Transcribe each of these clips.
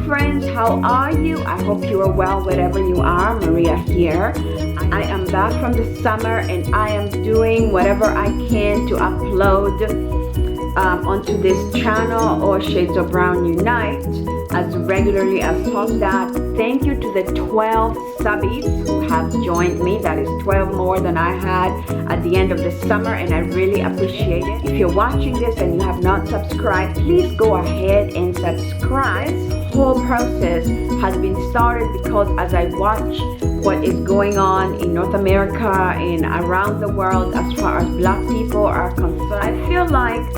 friends, how are you? I hope you are well wherever you are. Maria here. I am back from the summer and I am doing whatever I can to upload onto this channel or Shades of Brown Unite as regularly as possible. Thank you to the 12 subbies who have joined me. That is 12 more than I had at the end of the summer, and I really appreciate it. If you're watching this and you have not subscribed, please go ahead and subscribe. This whole process has been started because as I watch what is going on in North America and around the world as far as black people are concerned, I feel like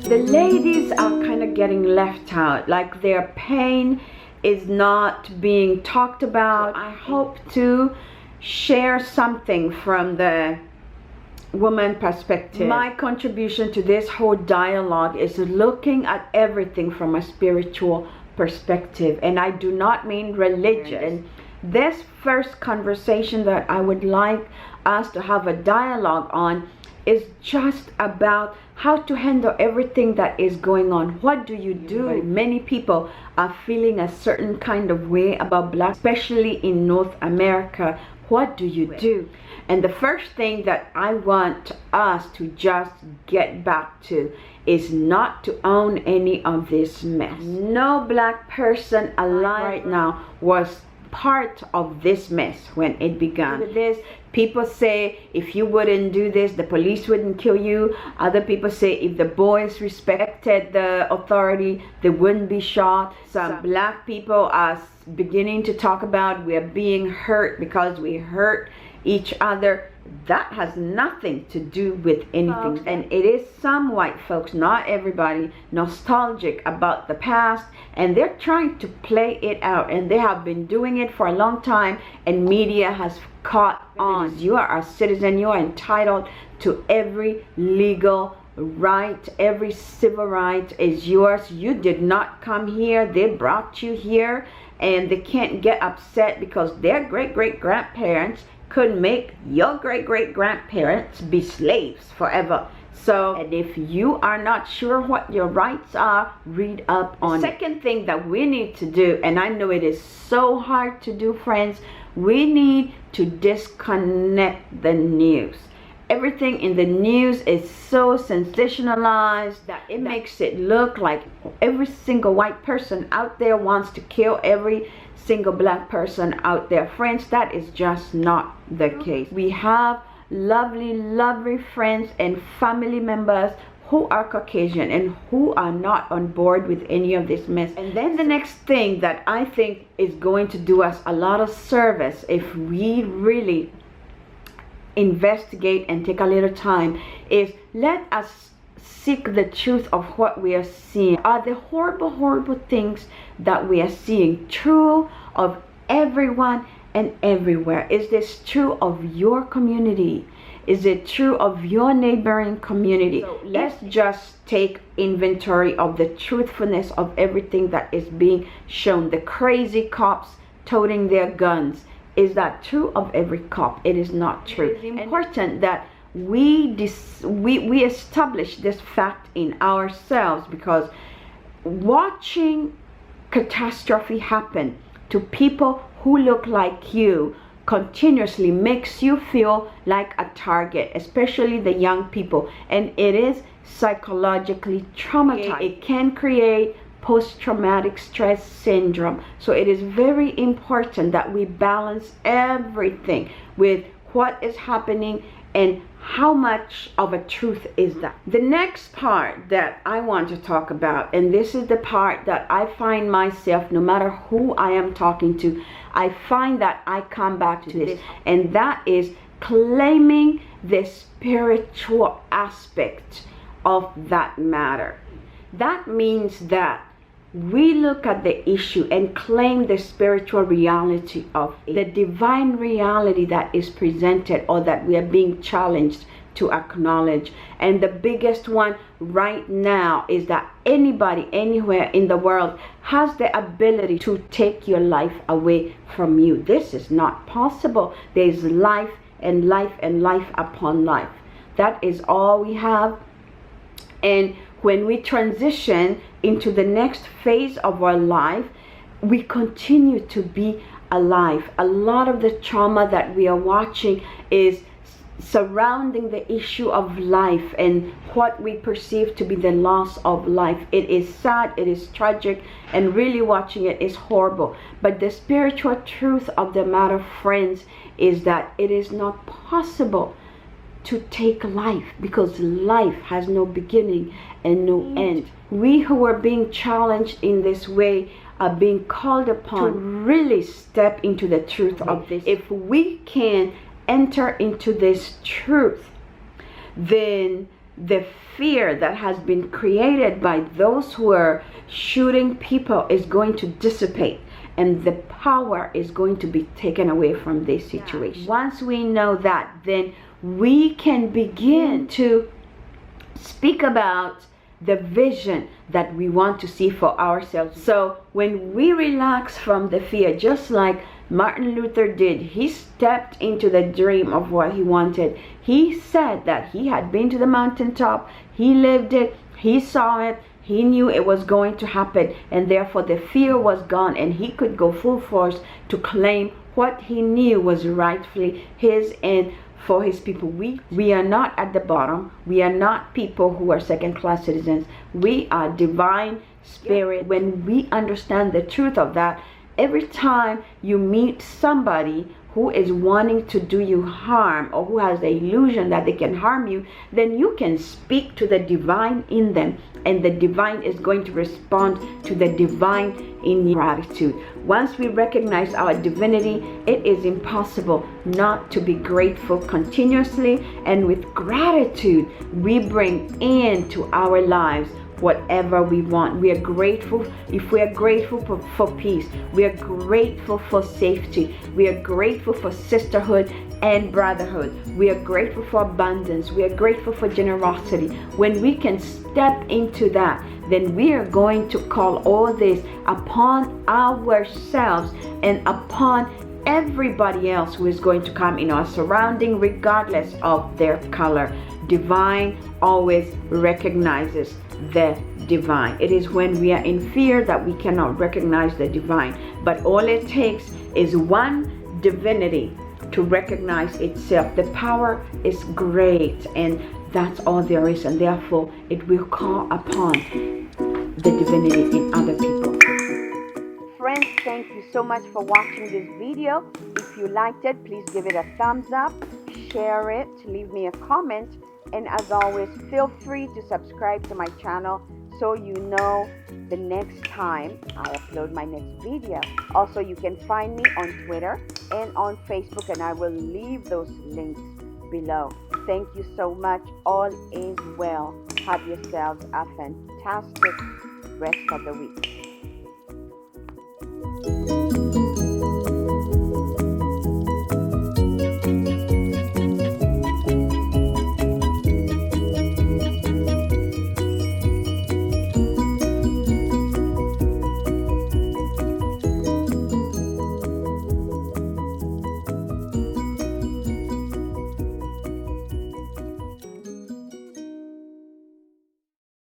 the ladies are kind of getting left out, like their pain is not being talked about. I hope to share something from the woman perspective. My contribution to this whole dialogue is looking at everything from a spiritual perspective, and I do not mean religion. This first conversation that I would like us to have a dialogue on is just about how to handle everything that is going on. What do you do? Many people are feeling a certain kind of way about black, especially in North America. What do you do? And the first thing that I want us to just get back to is not to own any of this mess. No black person alive right now was part of this mess when it began. With this, people say if you wouldn't do this, the police wouldn't kill you. Other people say if the boys respected the authority, they wouldn't be shot. Some black people are beginning to talk about we are being hurt because we hurt each other. That has nothing to do with anything. And it is some white folks, not everybody, nostalgic about the past, and they're trying to play it out, and they have been doing it for a long time, and media has caught on. You are a citizen. You are entitled to every legal right. Every civil right is yours. You did not come here. They brought you here, and they can't get upset because their great-great-grandparents could make your great-great-grandparents be slaves forever. So, and if you are not sure what your rights are, read up on it. The second thing that we need to do, and I know it is so hard to do, friends, we need to disconnect the news. Everything in the news is so sensationalized that it makes it look like every single white person out there wants to kill every single black person out there. Friends, that is just not the case. We have lovely friends and family members who are Caucasian and who are not on board with any of this mess. And then the next thing that I think is going to do us a lot of service if we really investigate and take a little time is let us seek the truth of what we are seeing. Are the horrible things that we are seeing true of everyone and everywhere? Is this true of your community? Is it true of your neighboring community? So let's just take inventory of the truthfulness of everything that is being shown. The crazy cops toting their guns. Is that true of every cop? It is not true. It is important that we establish this fact in ourselves, because watching catastrophe happen to people who look like you continuously makes you feel like a target, especially the young people, and it is psychologically traumatizing. It can create post-traumatic stress syndrome. So it is very important that we balance everything with what is happening and how much of a truth is that. The next part that I want to talk about, and this is the part that I find myself, no matter who I am talking to, I find that I come back to this, and that is claiming the spiritual aspect of that matter. That means that we look at the issue and claim the spiritual reality of it, the divine reality that is presented or that we are being challenged to acknowledge. And the biggest one right now is that anybody anywhere in the world has the ability to take your life away from you. This is not possible. There is life and life and life upon life. That is all we have. And when we transition into the next phase of our life, we continue to be alive. A lot of the trauma that we are watching is surrounding the issue of life and what we perceive to be the loss of life. It is sad, it is tragic, and really watching it is horrible. But the spiritual truth of the matter, friends, is that it is not possible to take life, because life has no beginning and no end. We who are being challenged in this way are being called upon to really step into the truth of this. If we can enter into this truth, then the fear that has been created by those who are shooting people is going to dissipate, and the power is going to be taken away from this situation. Once we know that, then we can begin to speak about the vision that we want to see for ourselves. So when we relax from the fear, just like Martin Luther did, he stepped into the dream of what he wanted. He said that he had been to the mountaintop, he lived it, he saw it, he knew it was going to happen, and therefore the fear was gone, and he could go full force to claim what he knew was rightfully his and for his people. We are not at the bottom. We are not people who are second-class citizens. We are divine spirit. When we understand the truth of that, every time you meet somebody who is wanting to do you harm, or who has the illusion that they can harm you, then you can speak to the divine in them, and the divine is going to respond to the divine in gratitude. Once we recognize our divinity, it is impossible not to be grateful continuously, and with gratitude we bring into our lives whatever we want. We are grateful. If we are grateful for peace, we are grateful for safety, we are grateful for sisterhood and brotherhood, we are grateful for abundance, we are grateful for generosity. When we can step into that, then we are going to call all this upon ourselves and upon everybody else who is going to come in our surrounding, regardless of their color. Divine always recognizes the divine. It is when we are in fear that we cannot recognize the divine. But all it takes is one divinity to recognize itself. The power is great, and that's all there is, and therefore it will call upon the divinity in other people. Friends, thank you so much for watching this video. If you liked it, please give it a thumbs up, share it, leave me a comment, and as always, feel free to subscribe to my channel so you know the next time I upload my next video. Also, you can find me on Twitter and on Facebook, and I will leave those links below. Thank you so much. All is well. Have yourselves a fantastic rest of the week.